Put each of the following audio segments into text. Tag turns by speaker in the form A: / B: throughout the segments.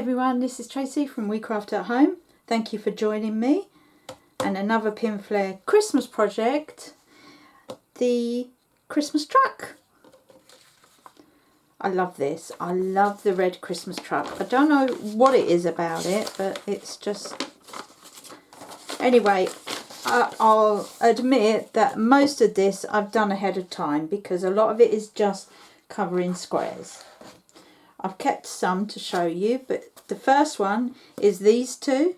A: everyone, this is Tracy from We Craft at Home. Thank you for joining me and another Pinflair Christmas project, the Christmas truck. I love this. I love the red Christmas truck. I don't know what it is about it, but it's just... Anyway, I'll admit that most of this I've done ahead of time because a lot of it is just covering squares. I've kept some to show you, but the first one is these two.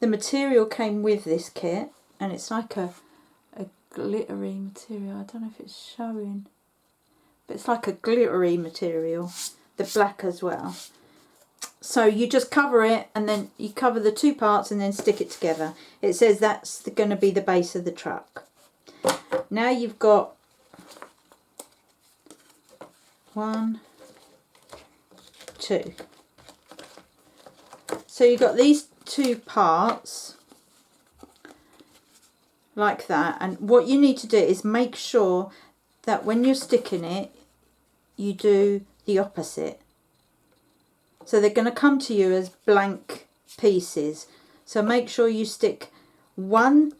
A: The material came with this kit, and it's like a glittery material. I don't know if it's showing, but it's like a glittery material. The black as well. So you just cover it, and then you cover the two parts and then stick it together. It says that's going to be the base of the truck. Now you've got 1, 2. So you've got these two parts like that, and what you need to do is make sure that when you're sticking it you do the opposite. So they're going to come to you as blank pieces, so make sure you stick one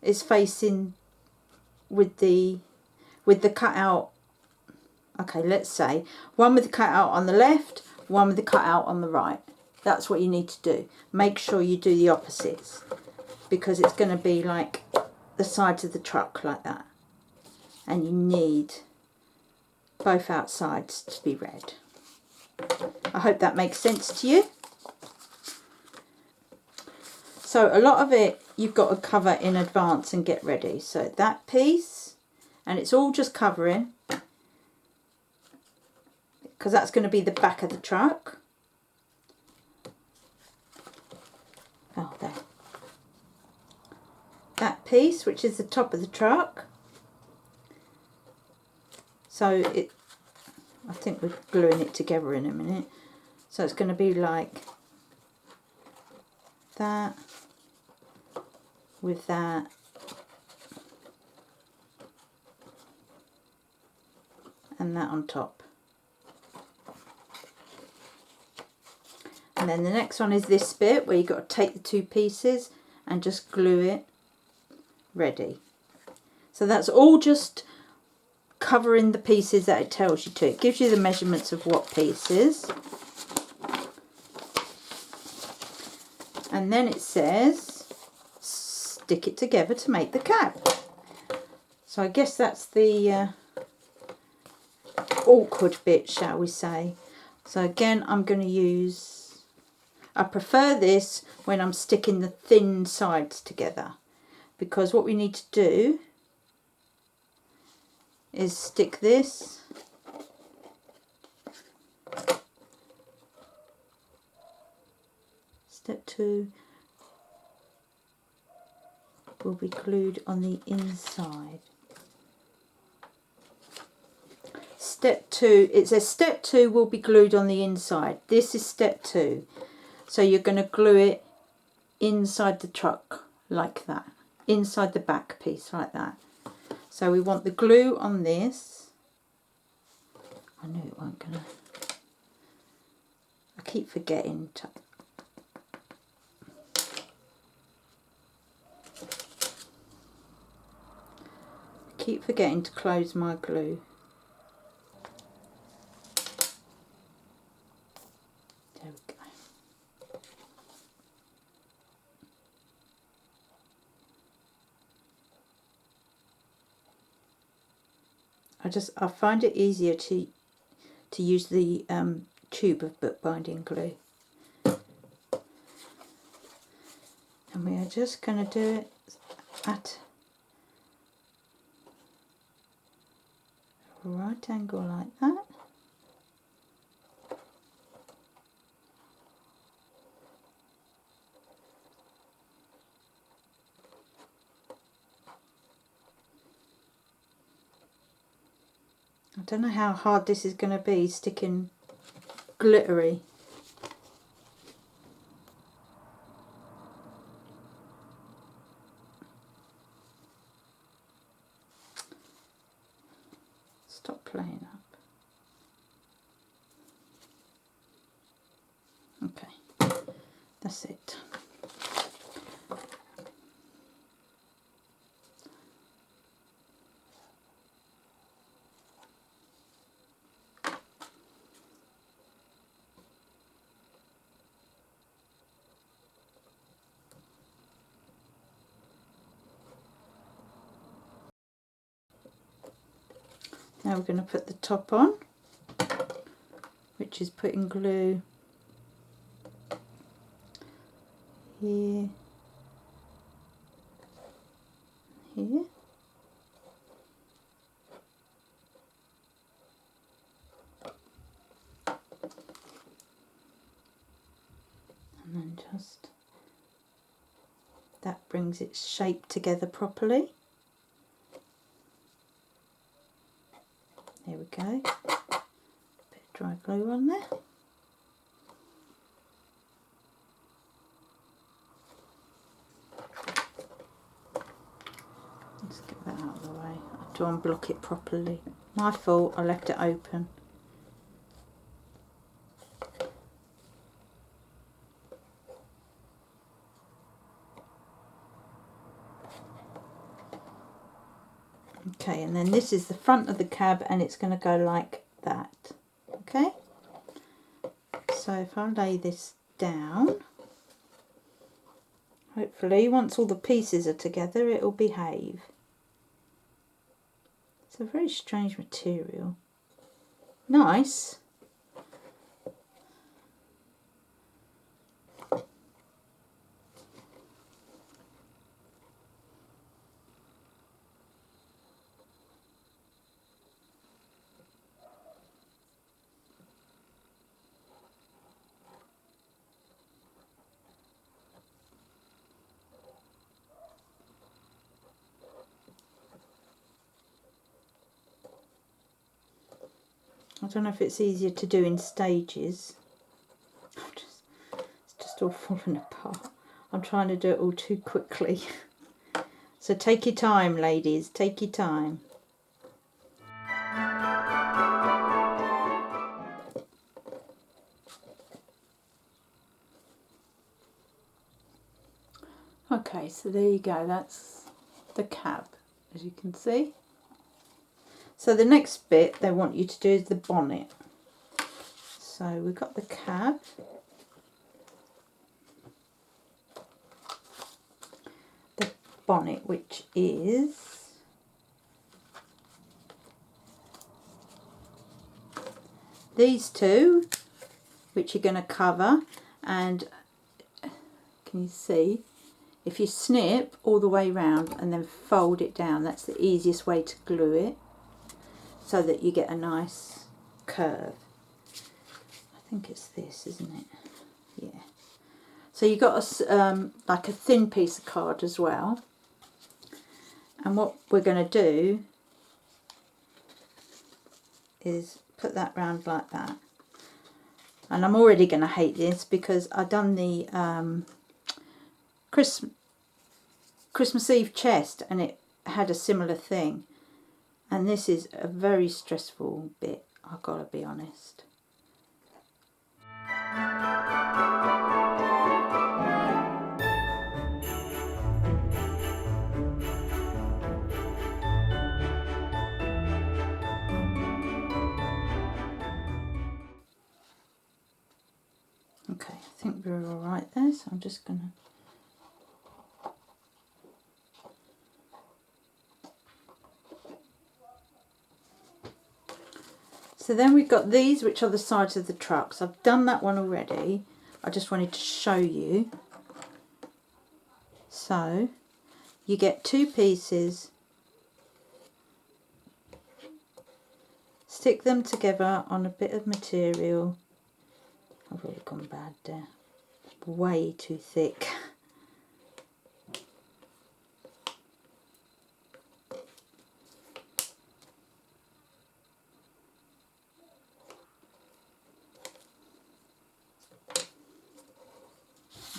A: is facing with the cutout. Okay, let's say one with the cutout on the left, one with the cutout on the right. That's what you need to do. Make sure you do the opposites, because it's going to be like the sides of the truck like that. And you need both outsides to be red. I hope that makes sense to you. So a lot of it you've got to cover in advance and get ready. So that piece, and it's all just covering, because that's going to be the back of the truck. Oh, there. That piece, which is the top of the truck. So I think we're gluing it together in a minute. So it's going to be like that, with that, and that on top. And then the next one is this bit where you've got to take the two pieces and just glue it ready. So that's all just covering the pieces that it tells you to. It gives you the measurements of what pieces. And then it says stick it together to make the cap. So I guess that's the awkward bit, shall we say. So again, I'm going to use... I prefer this when I'm sticking the thin sides together, because what we need to do is stick this step 2 will be glued on the inside. Step 2, it says step 2 will be glued on the inside. This is step 2. So you're going to glue it inside the truck like that, inside the back piece like that. So we want the glue on this. I knew it weren't gonna. I keep forgetting to. Close my glue. There we go. I find it easier to use the tube of bookbinding glue, and we are just going to do it at a right angle like that. I don't know how hard this is going to be, sticking glittery. Stop playing up. That's it. Now we're going to put the top on, which is putting glue here, here, and then just that brings its shape together properly. There we go. Bit of dry glue on there. Let's get that out of the way. I have to unblock it properly. My fault, I left it open. Okay, and then this is the front of the cab and it's going to go like that. Okay, so if I lay this down, hopefully once all the pieces are together it will behave. It's a very strange material. Nice. I don't know if it's easier to do in stages. It's just all falling apart. I'm trying to do it all too quickly. So take your time, ladies, take your time. Okay, so there you go, that's the cab, as you can see. So the next bit they want you to do is the bonnet. So we've got the cab. The bonnet, which is these two, which you're going to cover, and can you see? If you snip all the way round and then fold it down, that's the easiest way to glue it, so that you get a nice curve. I think it's this, isn't it? Yeah. So you've got a, like a thin piece of card as well. And what we're going to do is put that round like that. And I'm already going to hate this because I've done the Christmas Eve chest and it had a similar thing. And this is a very stressful bit, I've got to be honest. Okay, I think we're all right there, so I'm just going to... So then we've got these, which are the sides of the trucks. I've done that one already. I just wanted to show you. So you get two pieces, stick them together on a bit of material. I've really gone bad there. Way too thick.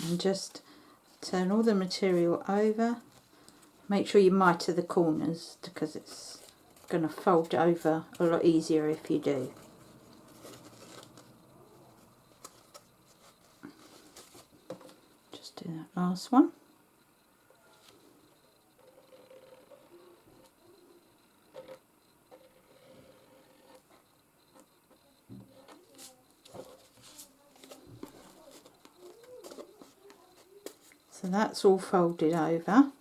A: And just turn all the material over. Make sure you mitre the corners because it's going to fold over a lot easier if you do. last one. So that's all folded over.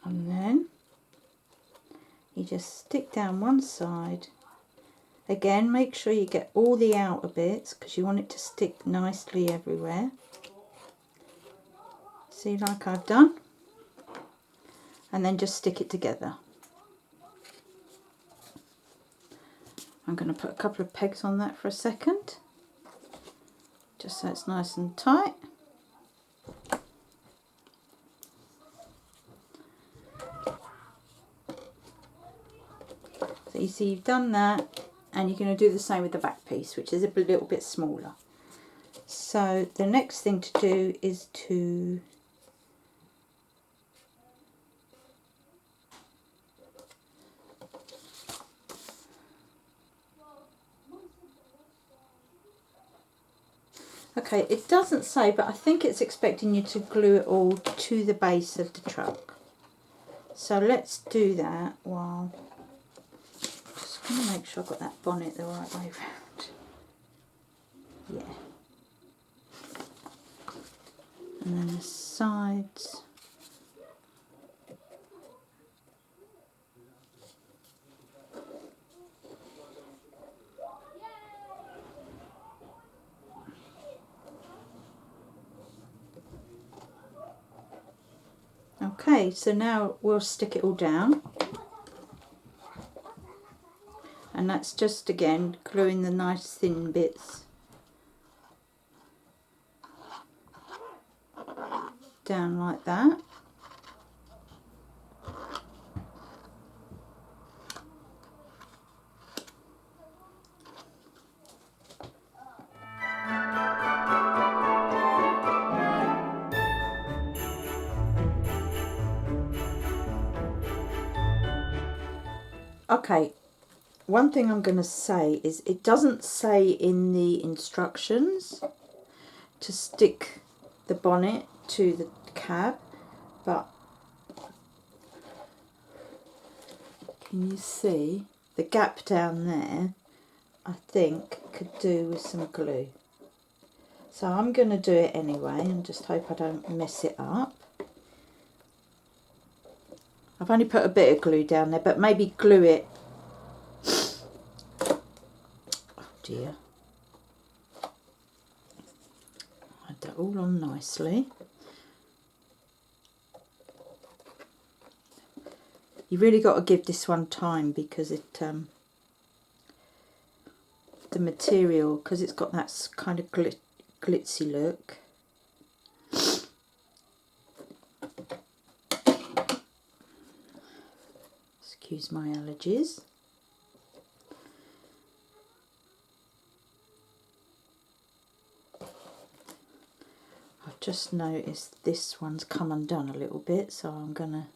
A: And then you just stick down one side. Again, make sure you get all the outer bits because you want it to stick nicely everywhere. See, like I've done. And then just stick it together. I'm going to put a couple of pegs on that for a second, just so it's nice and tight. So you see you've done that, and you're going to do the same with the back piece, which is a little bit smaller. So the next thing to do is to okay, it doesn't say, but I think it's expecting you to glue it all to the base of the truck. So let's do that while just going to make sure I've got that bonnet the right way around. Yeah. And then the sides. Okay, so now we'll stick it all down. And that's just, again, gluing the nice thin bits down like that. Okay, one thing I'm going to say is it doesn't say in the instructions to stick the bonnet to the cab, but can you see the gap down there? I think could do with some glue. So I'm going to do it anyway and just hope I don't mess it up. I've only put a bit of glue down there, but maybe glue it. Oh dear. Add that all on nicely. You really got to give this one time because it, the material, because it's got that kind of glitzy look. Excuse my allergies. I've just noticed this one's come undone a little bit, so I'm gonna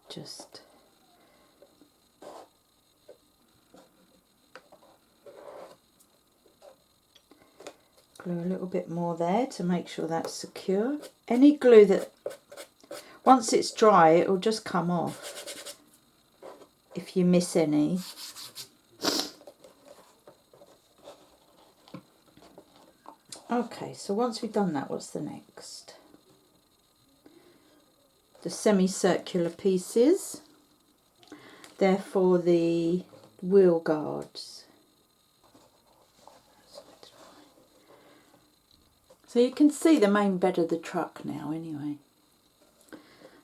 A: just glue a little bit more there to make sure that's secure. Any glue that, once it's dry, it will just come off if you miss any. Okay, so once we've done that, what's the next? The semicircular pieces. They're for the wheel guards. So you can see the main bed of the truck now anyway.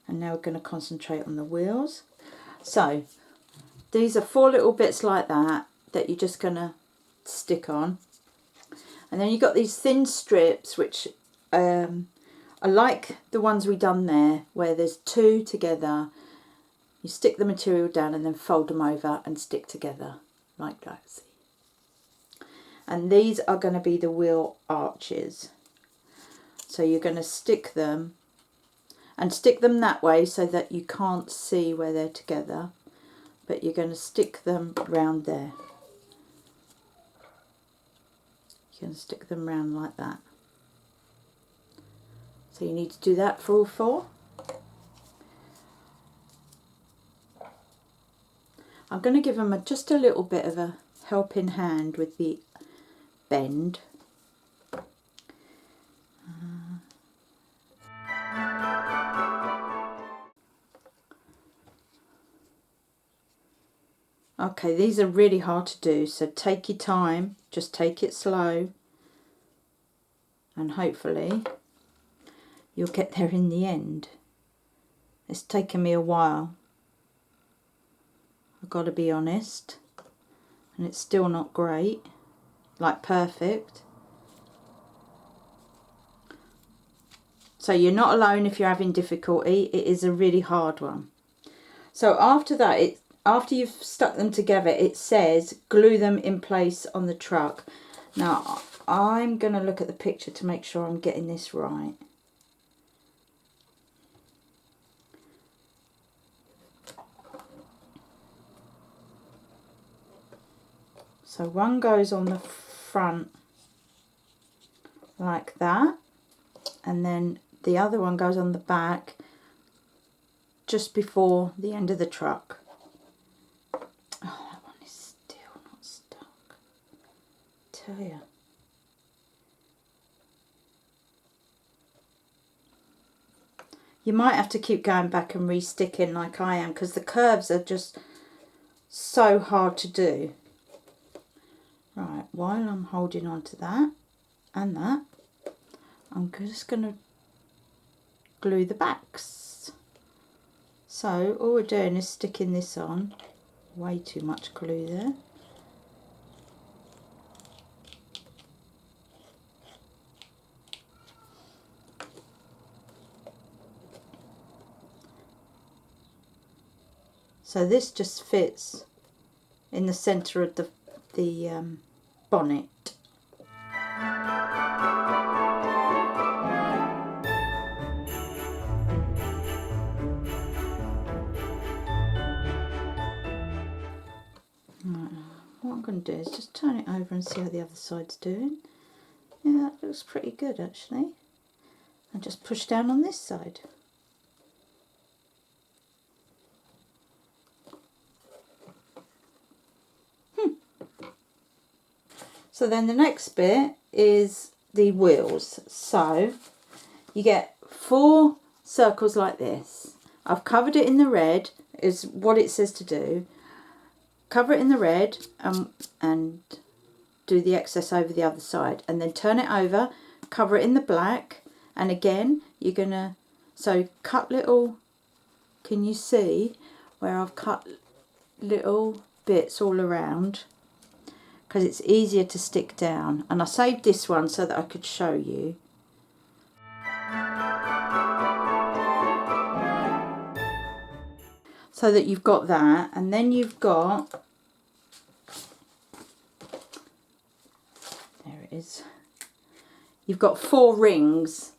A: And now we're going to concentrate on the wheels. So these are 4 little bits like that you're just going to stick on. And then you've got these thin strips, which are like the ones we done there, where there's 2 together. You stick the material down and then fold them over and stick together like that. See? and these are going to be the wheel arches. So you're going to stick them, and stick them that way so that you can't see where they're together, but you're going to stick them round there. You're going to stick them round like that. So you need to do that for all 4. I'm going to give them just a little bit of a helping hand with the bend. Okay, these are really hard to do, so take your time, just take it slow, and hopefully you'll get there in the end. It's taken me a while, I've got to be honest, and it's still not great, like perfect. So you're not alone if you're having difficulty. It is a really hard one. So after that, after you've stuck them together, it says glue them in place on the truck. Now I'm going to look at the picture to make sure I'm getting this right. So one goes on the front like that, and then the other one goes on the back just before the end of the truck. Oh, that one is still not stuck. Tell you. You might have to keep going back and re-sticking like I am, because the curves are just so hard to do. Right, while I'm holding on to that and that, I'm just going to glue the backs. So all we're doing is sticking this on. Way too much glue there. So this just fits in the centre of the bonnet. What I'm going to do is just turn it over and see how the other side's doing. Yeah, that looks pretty good actually. And just push down on this side. So then the next bit is the wheels. So you get 4 circles like this. I've covered it in the red, is what it says to do. Cover it in the red and do the excess over the other side, and then turn it over, cover it in the black, and again you're gonna cut little, can you see where I've cut little bits all around, because it's easier to stick down. And I saved this one so that I could show you. So that you've got that, and then you've got, there it is, you've got 4 rings,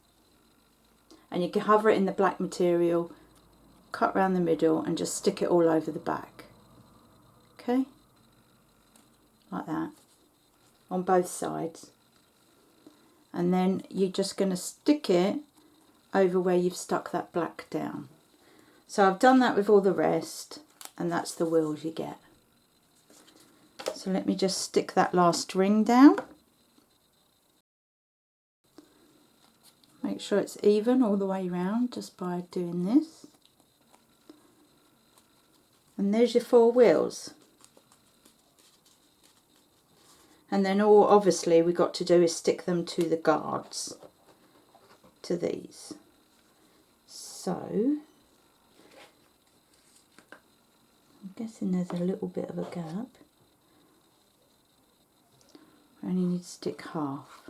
A: and you can cover it in the black material, cut around the middle and just stick it all over the back. Okay, like that on both sides, and then you're just going to stick it over where you've stuck that black down. So I've done that with all the rest, and that's the wheels you get. So let me just stick that last ring down. Make sure it's even all the way around just by doing this. And there's your 4 wheels. And then all obviously we've got to do is stick them to the guards, to these. So I'm guessing there's a little bit of a gap. I only need to stick half.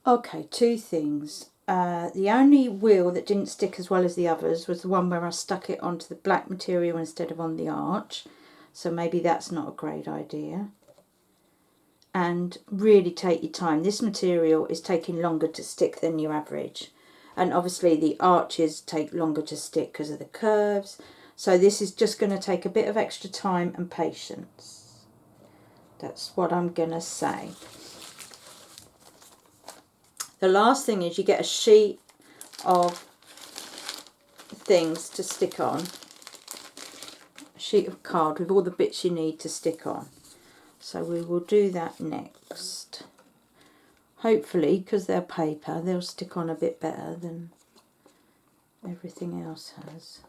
A: Okay, two things. The only wheel that didn't stick as well as the others was the one where I stuck it onto the black material instead of on the arch. So maybe that's not a great idea. And really take your time. This material is taking longer to stick than your average. And obviously the arches take longer to stick because of the curves. So this is just going to take a bit of extra time and patience. That's what I'm going to say. The last thing is you get a sheet of things to stick on. A sheet of card with all the bits you need to stick on. So we will do that next. Hopefully, because they're paper, they'll stick on a bit better than everything else has.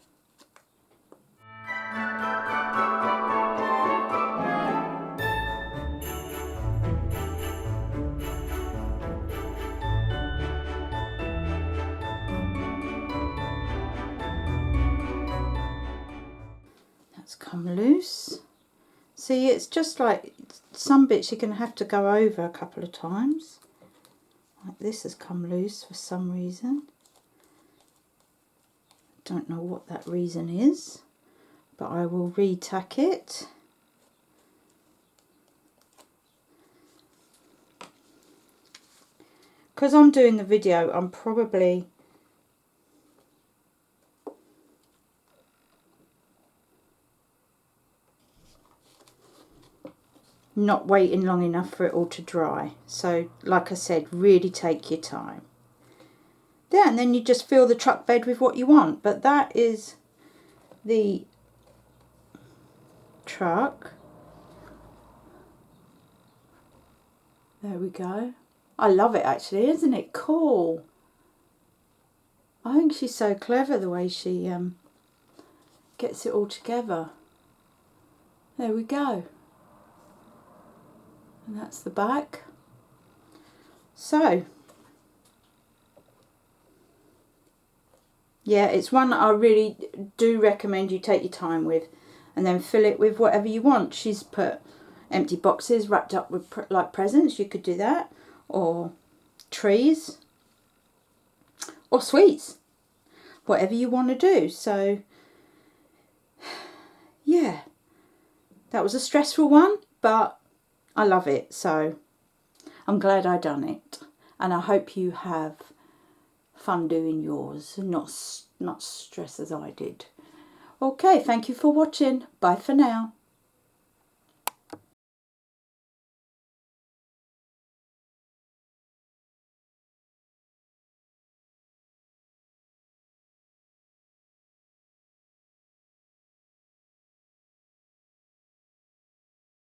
A: That's come loose. See, it's just like some bits you're going to have to go over a couple of times. Like this has come loose for some reason. Don't know what that reason is, but I will re-tack it. Because I'm doing the video, I'm probably not waiting long enough for it all to dry. So, like I said, really take your time. Yeah, and then you just fill the truck bed with what you want. But that is the truck. There we go. I love it actually, isn't it cool? I think she's so clever the way she gets it all together. There we go. And that's the back. So, yeah, it's one that I really do recommend you take your time with, and then fill it with whatever you want. She's put empty boxes wrapped up with like presents. You could do that, or trees, or sweets, whatever you want to do. So, yeah, that was a stressful one, but I love it. So I'm glad I done it, and I hope you have fun doing yours and not stress as I did. Okay, thank you for watching. Bye for now.